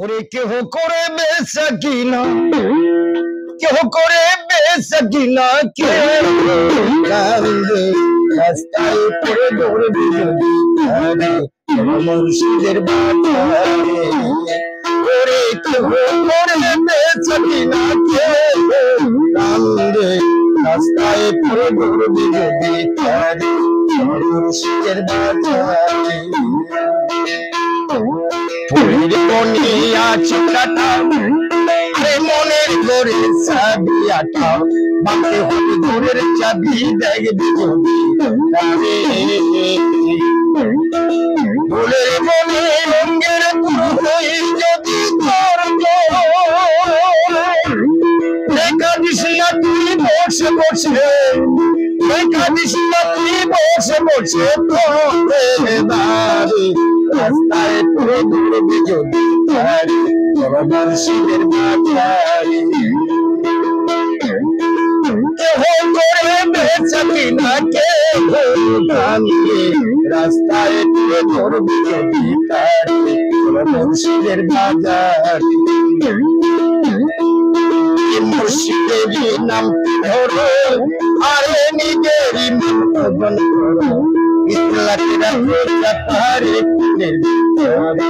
ওরে কেহ করে বেচা কিনা, কেহ করে বেচা কিনা, কে কান্দে রাস্তায় পড়ে দৌড়বি যদি মুর্শিদের বাজারে। ওরে কেহ করে বেচা কিনা, কে কান্দে রাস্তায় পড়ে দৌড়বি যদি মুর্শিদের বাজারে। ফুলের মনে আছে কাটা, আরে মনের ঘরে চাবি আটা, মাকে হবে ঘরের চাবি দেখবি যদি ফুলের মনে রঙের তুই যদি দেখা দিস না তুই বসে বসে, দেখা দিস না তুই বসে বসে রাস্তায় পুরো দৌড়বি যদি মুর্শিদের বাজারে। কেহ করে বেচা কিনা, কেহ কান্দে রাস্তায় পুরো দৌড়বি যদি মুর্শিদের বাজারে। মুর্শিদেরই নাম ধরো, আরে নিজেরই মন ভজন করো, ইসলামের রোজা পারে ফুলের ভিতরে।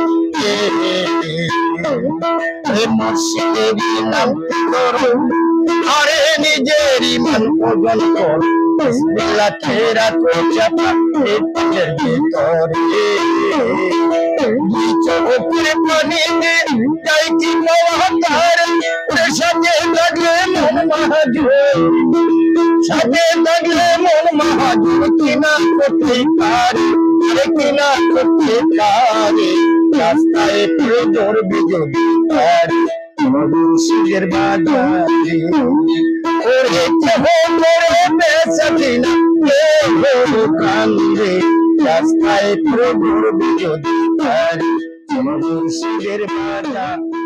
মুর্শিদেরই নাম ধরো, আরে নিজেরই মন ভজন করো, ইসলামের রোজা পারে ফুলের ভিতরে। চোখের পানিতে যাই কি মহাকার, সাথে থাকলে মন মহাজুর, সাথে থাকলে মন মহাজুর, কিনা করতে পারে, কিনা করতে পারে রাস্তায় পুরো দৌড়বি যদি মুর্শিদের বাজারে। ওরে কেহ করে বেচা কিনা, কেহ কান্দে রাস্তায় পুরো দৌড়বি যদি মুর্শিদের বাজারে।